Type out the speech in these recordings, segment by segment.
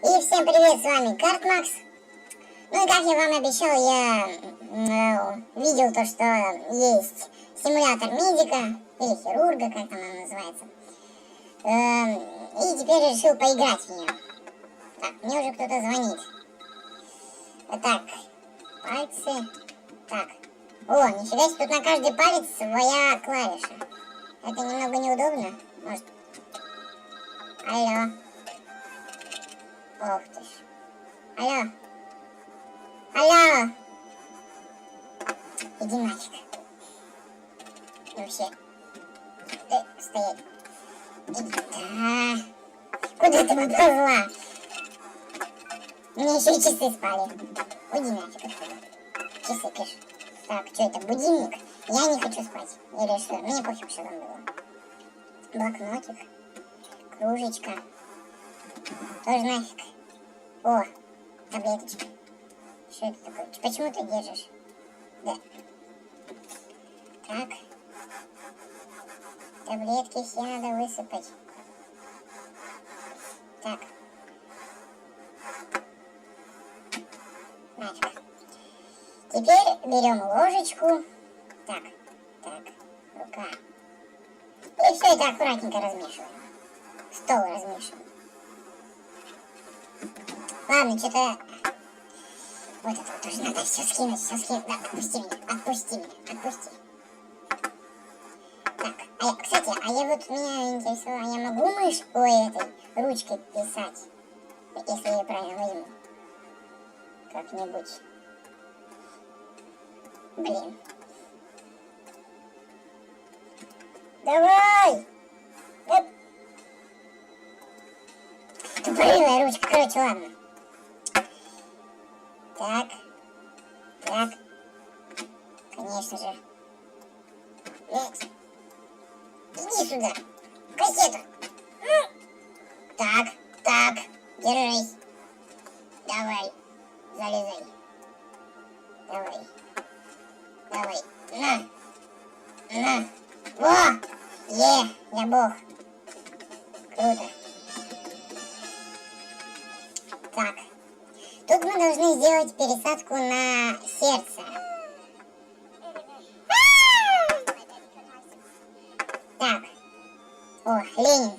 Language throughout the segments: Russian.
И всем привет, с вами Картмакс. Ну и как я вам обещал, я видел то, что есть симулятор медика или хирурга, как там он называется. И теперь решил поиграть в нее. Так, мне уже кто-то звонит. Так, пальцы. Так, о, нифига себе, тут на каждый палец своя клавиша. Это немного неудобно, может. Алло. Ох ты ж. Алло. Алло. Иди нафиг. И вообще. Ты стоять. Иди. Да. Куда ты поползла? Мне еще и часы спали. Уйди нафиг отсюда. Часы, кыш. Так, что это, будильник? Я не хочу спать. Или что? Мне пофиг, что там было. Блокнотик. Кружечка. Тоже нафиг. О, таблеточка. Что это такое? Почему ты держишь? Да. Так. Таблетки все надо высыпать. Так. Нафиг. Теперь берем ложечку. Так. Так. Рука. И все это аккуратненько размешиваем. Стол размешиваем. Ладно, что-то... Вот это вот тоже надо все скинуть, все скинуть. Да, отпусти меня, отпусти меня, отпусти. Так, кстати, меня интересовало, я могу этой ручкой писать, если я правильно возьму? Как-нибудь. Блин. Давай! Тупорылая ручка, короче, ладно. Так. Так. Конечно же. Иди сюда. Кассета. Так. Так. Держись. Давай. Залезай. Давай. Давай. На. Во! Я бог. Круто. Так. Тут мы должны сделать пересадку на сердце. Так. О, Ленин.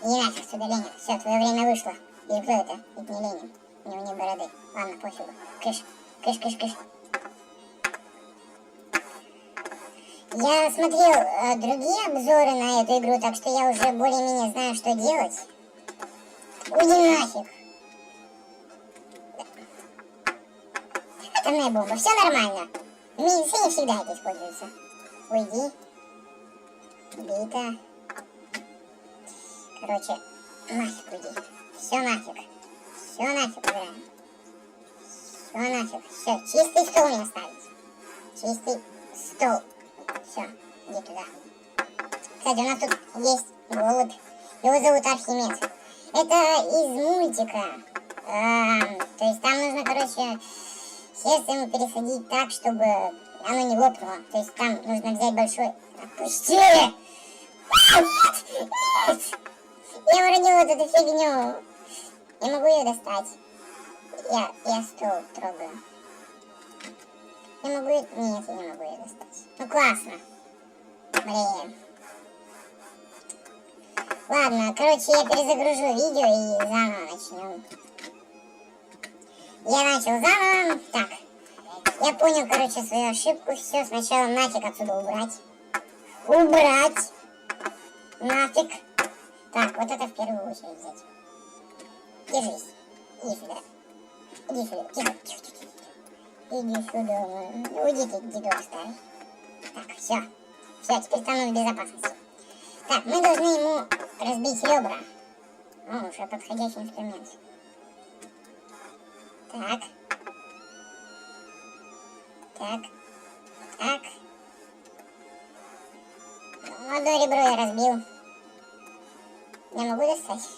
Не нафиг сюда, Ленин. Все, твое время вышло. Или кто это? Это не Ленин. У него нет бороды. Ладно, пофигу. Кыш. Я смотрел другие обзоры на эту игру, так что я уже более-менее знаю, что делать. Уйди нафиг. Атомная бомба. Все нормально. В медицине всегда это используется. Уйди. Бита. Короче, нафиг уйди. Все нафиг. Все нафиг убираем. Все нафиг. Все, чистый стол мне оставить. Чистый стол. Все, иди туда. Кстати, у нас тут есть голубь. Его зовут Архимед. Это из мультика. То есть там нужно, короче, сердце ему пересадить так, чтобы оно не лопнуло. То есть там нужно взять большой... Отпусти! Нет! Нет! Я уронила вот эту фигню. Я могу ее достать. Я стол трогаю. Я могу ее... Нет, я не могу ее достать. Ну классно. Блин. Ладно, короче, я перезагружу видео и заново начнем. Я начал заново. Так. Я понял, короче, свою ошибку. Все, сначала нафиг отсюда убрать. Убрать. Нафиг. Так, вот это в первую очередь взять. Держись. Иди сюда. Иди сюда. Тихо. Иди сюда. Уйди ты, дедок старый. Так, все. Все, теперь стану в безопасности. Так, мы должны ему разбить ребра. О, уже подходящий инструмент. Так. Так. Так. Одно ребро я разбил. Я могу достать?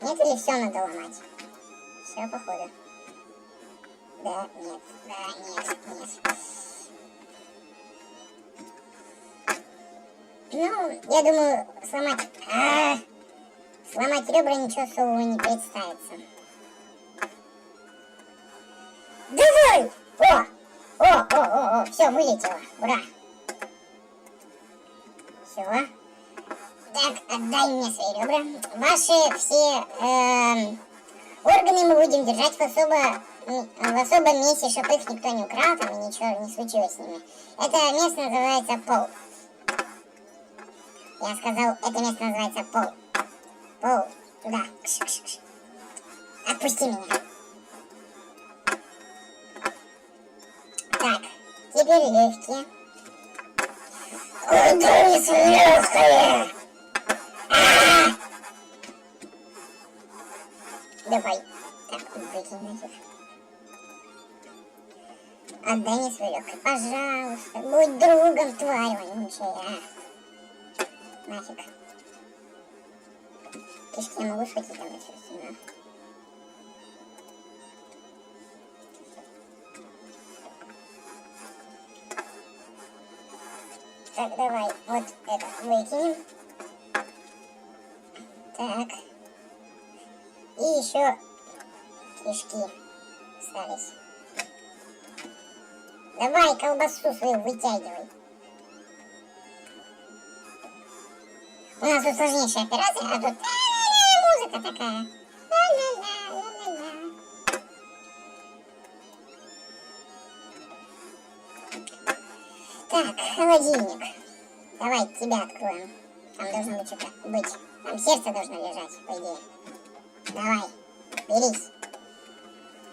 Нет, или все надо ломать? Все, походу. Да, нет. Да, нет. Ну, я думаю, сломать ребра ничего особого не представится. О, все, вылетело. Ура. Все. Так, отдай мне свои ребра. Ваши все органы мы будем держать в особом месте, чтобы их никто не украл, там и ничего не случилось с ними. Это место называется пол. Я сказал, это место называется пол. Пол. Туда. Кш-кш-кш. Отпусти меня. Так, теперь легкие. Ой, да не легкие! Давай. Так, выкинь нафиг. Отдай мне свой легкий. Пожалуйста, будь другом, тварь вонючая. Нафиг. Кишки я могу схватить там и все остальное. Так, давай, вот это выкинем. Так. И еще кишки остались. Давай колбасу свою вытягивай. У нас тут сложнейшая операция, а тут музыка такая. Ла-ла-ла-ла-ла-ла. Так, холодильник. Давай тебя откроем. Там должно быть что-то быть. Там сердце должно лежать, по идее. Давай, берись.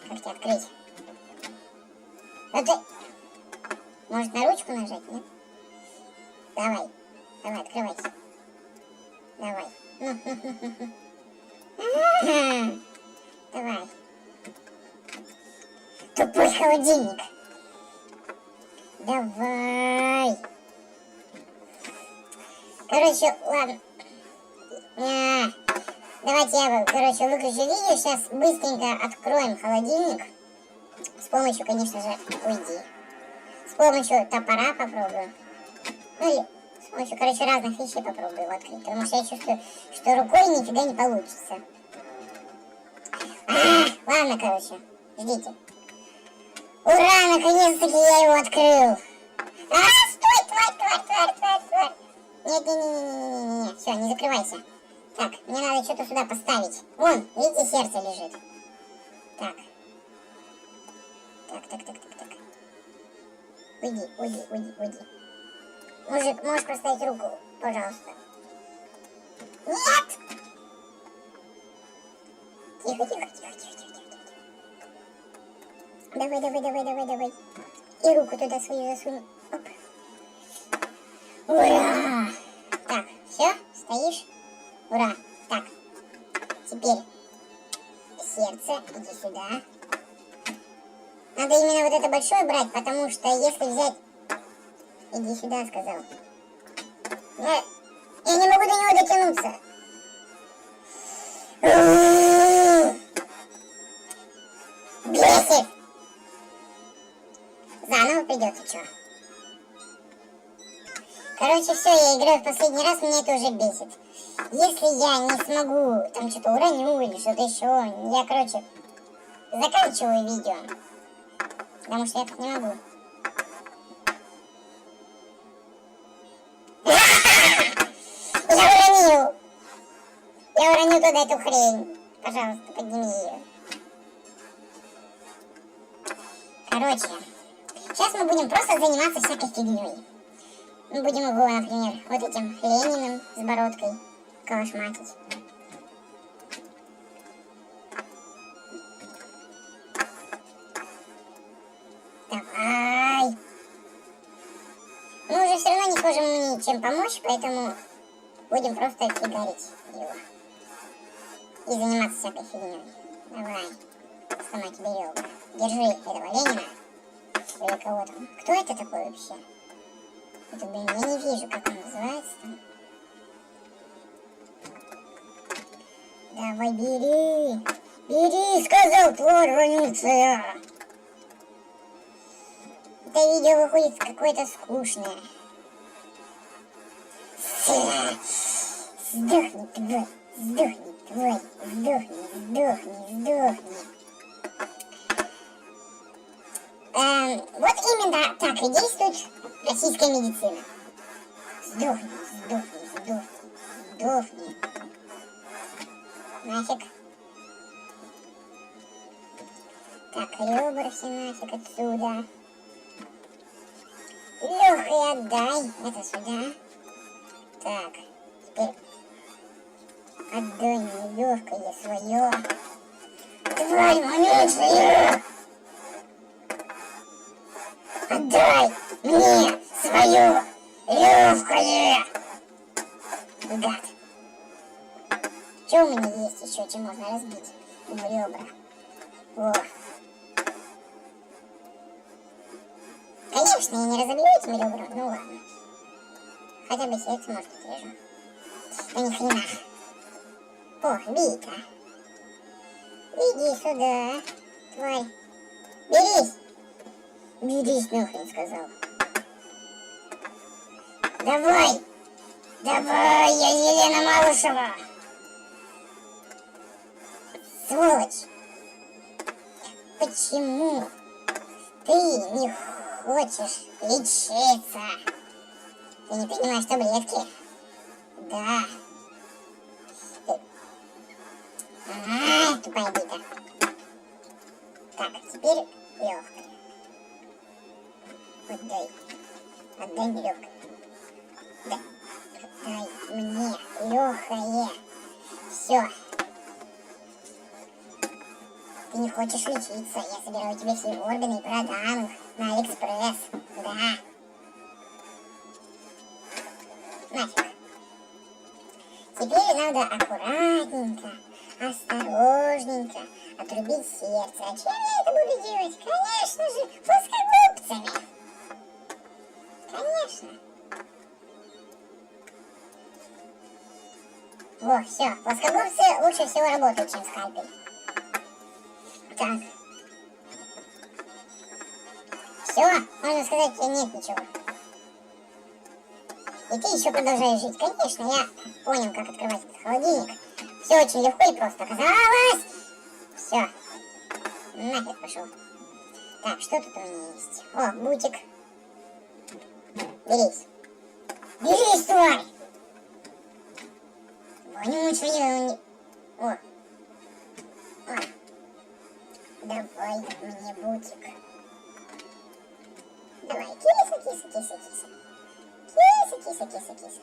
Как тебя открыть? Вот ты... Может, на ручку нажать, нет? Давай, давай, открывайся. Давай. Давай. Тупой холодильник. Давай. Короче, ладно. Давайте я, короче, выключу видео. Сейчас быстренько откроем холодильник. С помощью, конечно же, уйди. С помощью топора попробую. Ну или с помощью, короче, разных вещей попробую его открыть. Потому что я чувствую, что рукой нифига не получится. Ладно, короче, ждите. Ура, наконец-таки я его открыл. Стой, тварь. Нет, все, не закрывайся. Так, мне надо что-то сюда поставить. Вон, видите, сердце лежит. Так. Так. Уйди. Мужик, можешь поставить руку, пожалуйста. Нет! Тихо. Давай. И руку туда свою засунь. Оп. Ура! Так, все, стоишь? Ура! Так, теперь сердце, иди сюда. Надо именно вот это большое брать, потому что если взять... Иди сюда, сказал. Я не могу до него дотянуться. Бесит! Заново придется, что? Короче, все, я играю в последний раз, меня это уже бесит. Если я не смогу, там что-то уроню или что-то еще, я, короче, заканчиваю видео. Потому что я так не могу. Я уронил туда эту хрень. Пожалуйста, подними ее. Короче, сейчас мы будем просто заниматься всякой фигней. Мы будем его, например, вот этим Лениным с бородкой калашматить. Давай. Мы уже все равно не сможем ему ничем помочь, поэтому будем просто фигарить его. И заниматься всякой фигней. Давай. Сломать тебе ребра. Держи этого Ленина. Или кого там. Кто это такой вообще? Это, блин, я не вижу, как он называется там. Давай, бери. Бери, сказал, тварь вонючая. Это видео выходит какое-то скучное. Сдохни, тварь. Сдохни. Вот именно так и действует российская медицина. Сдохни, сдохни, сдохни, сдохни. Нафиг. Так, ребра все нафиг отсюда. Легкое отдай. Это сюда. Так, теперь отдай мне легкое свое. Тварь вонючая! Отдай мне свое легкое! Гад. Что у меня есть еще, чем можно разбить ему ребра? Во. Конечно, я не разобью этими ребрами, ну ладно. Хотя бы сердце, может, отрежу. Да ни хрена. О, Вика. Иди сюда, тварь. Берись. Берись нахрен, сказал. Давай. Давай, я Елена Малышева. Сволочь. Почему ты не хочешь лечиться? Ты не принимаешь таблетки? Да. Тупая бита. Так, теперь легкое. Отдай. Отдай мне легкое. Да. Отдай мне легкое. Все. Ты не хочешь лечиться. Я собираю тебе все органы и продам их на Алиэкспресс. Да. Нафиг. Теперь надо аккуратненько, осторожненько отрубить сердце. А чем я это буду делать? Конечно же, плоскогубцами. Конечно. Во, все. Плоскогубцы лучше всего работают, чем скальпель. Так. Все, можно сказать, у тебя нет ничего. И ты еще продолжаешь жить. Конечно, я понял, как открывать этот холодильник. Все очень легко и просто оказалось. Все. Нафиг пошел. Так, что тут у меня есть? О, бутик. Берись. Берись, тварь! Вонючая. О. О. Давай мне бутик. Давай, киса, киса, киса, киса. Киса, киса, киса, киса.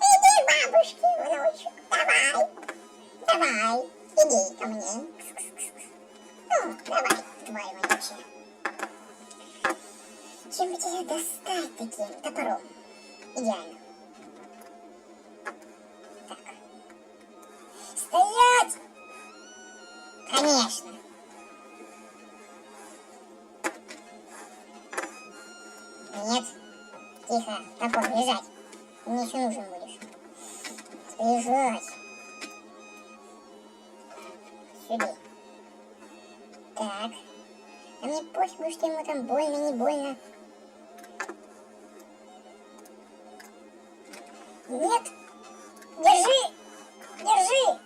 Иди к бабушке, внучек. Давай. Давай. Иди ко мне. Ну, давай, тварь вонючая. Чем бы тебя достать таким топором? Идеально. Так. Стоять! Конечно. Нет. Тихо. Топор, лежать. Ты мне еще нужен будешь. Лежать. Сюда. Так. А мне пофигу, что ему там больно, не больно. Нет. Держи. Держи.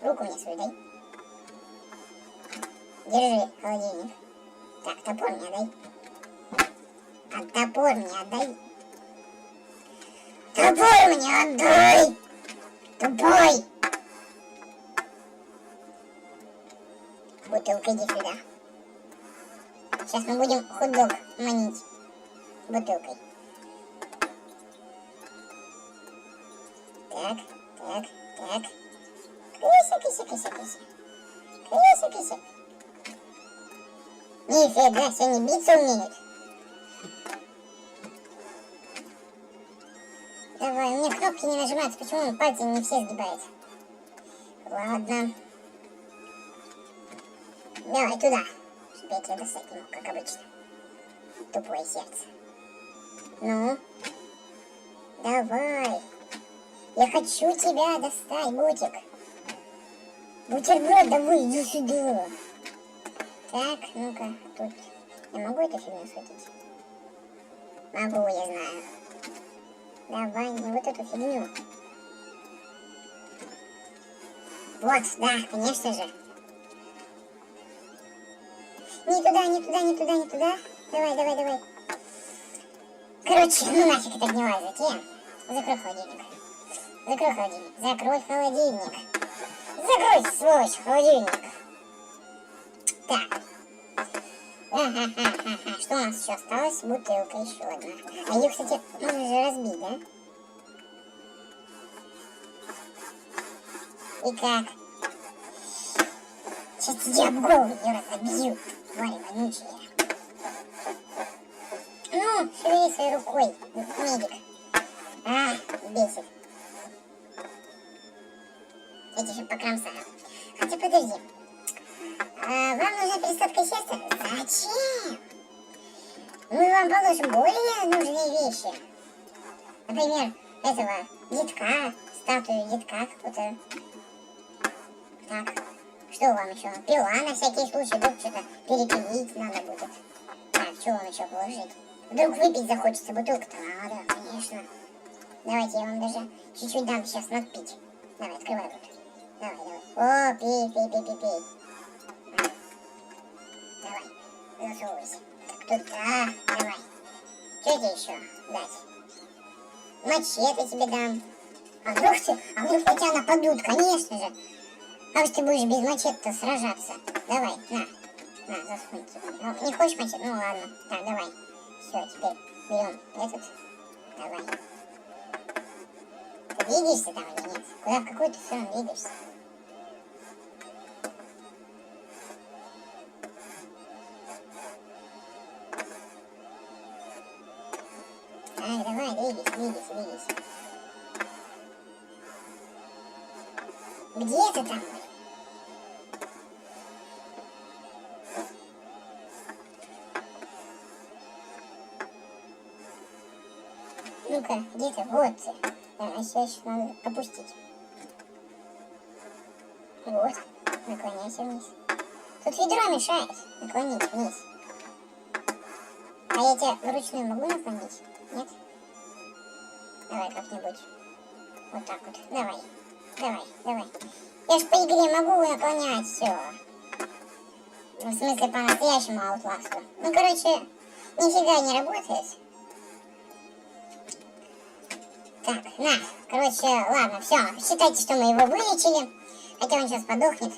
Руку мне свою дай. Держи холодильник. Так, топор мне отдай. А топор мне отдай. Топор мне отдай. Тупой. Бутылка, иди сюда. Сейчас мы будем хот-дог манить бутылкой. Так, так, так. Кыся, кыся, кыся, кыся. Кыся, кыся. Нифига, все не биться умеют. Давай, у меня кнопки не нажимаются, почему пальцы не все сгибаются? Ладно. Давай туда, чтобы я тебя достать не мог, как обычно. Тупое сердце. Ну? Давай. Я хочу тебя достать, Бутик. Бутерброд, давай, иди сюда. Так, ну-ка, тут. Я могу эту фигню схватить? Могу, я знаю. Давай, не вот эту фигню. Вот, да, конечно же. не туда, не туда, не туда, не туда. Давай, давай, давай. Короче, ну нафиг это гнилая затея. Закрой холодильник. Закрой холодильник. Закрой холодильник. Закрой, сволочь, холодильник. Так. Ага. Что у нас еще осталось? Бутылка еще одна. А ее, кстати, можно же разбить, да? И как? Сейчас тебя об голову ее разобью, твари вонючая. Ну, шевели своей рукой, медик. А, бесит. Я тебя покромсаю. Хотя подожди. Вам нужна пересадка сердца? Зачем? Мы вам положим более нужные вещи. Например, этого детка, статую детка какого-то. Так, что вам еще? Пила на всякий случай, вдруг что-то перепилить надо будет. Так, что вам еще положить? Вдруг выпить захочется, бутылка-то надо, конечно. Давайте я вам даже чуть-чуть дам сейчас надпить. Давай, открывай рот. Давай. О, пей. Давай, засовывайся. Так, тут, давай. Что тебе еще дать? Мачете тебе дам. А вдруг на тебя нападут, конечно же. Как же ты будешь без мачете-то сражаться? Давай, на, засунь тебе. Ну, не хочешь мачете? Ну ладно. Так, давай. Все, теперь берем этот. Давай. Ты двигаешься там или нет? Куда в какую ты сторону двигаешься? Ай, давай, двигайся. Где ты там? Ну-ка, где ты? Вот ты. А сейчас надо опустить. Вот. Наклоняйся вниз. Тут ведро мешает. Наклонить вниз. А я тебя вручную могу наклонить? Нет? Давай как-нибудь. Вот так вот. Давай. Я ж по игре могу наклонять все. В смысле, по-настоящему Outlast'у. Ну, короче, нифига не работает. Так, на. Короче, ладно, все. Считайте, что мы его вылечили. Хотя он сейчас подохнет.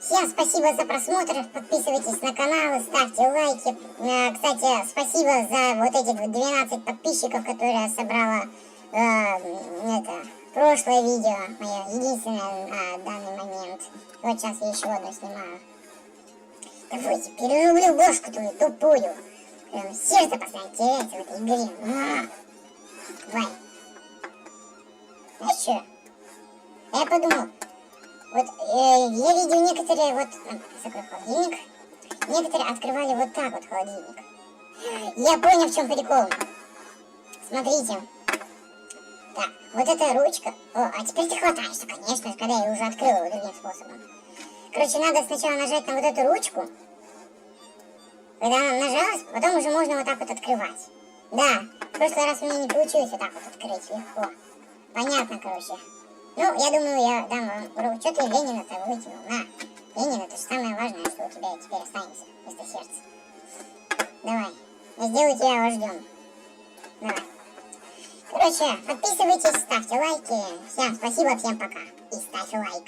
Всем спасибо за просмотр. Подписывайтесь на канал, ставьте лайки. Кстати, спасибо за вот эти 12 подписчиков, которые я собрала прошлое видео. Мое единственное на данный момент. Вот сейчас я еще одно снимаю. Давайте, перерублю бошку твою тупую. Прям сердце постоянно теряется в этой игре. Давай. А что? Я подумал, вот я видел некоторые, вот, закрой холодильник, некоторые открывали вот так вот холодильник. Я понял, в чем прикол. Смотрите. Так, вот эта ручка. О, а теперь ты хватаешься, конечно же, когда я уже открыла его другим способом. Короче, надо сначала нажать на вот эту ручку. Когда она нажалась, потом уже можно вот так вот открывать. Да, в прошлый раз у меня не получилось вот так вот открыть легко. Понятно, короче. Ну, я думаю, я дам вам... Что ты Ленина-то вытянул? На, Ленин, это же самое важное, что у тебя теперь останется вместо сердца. Давай, я сделаю тебя вождем. Давай. Короче, подписывайтесь, ставьте лайки. Всем спасибо, всем пока. И ставь лайк.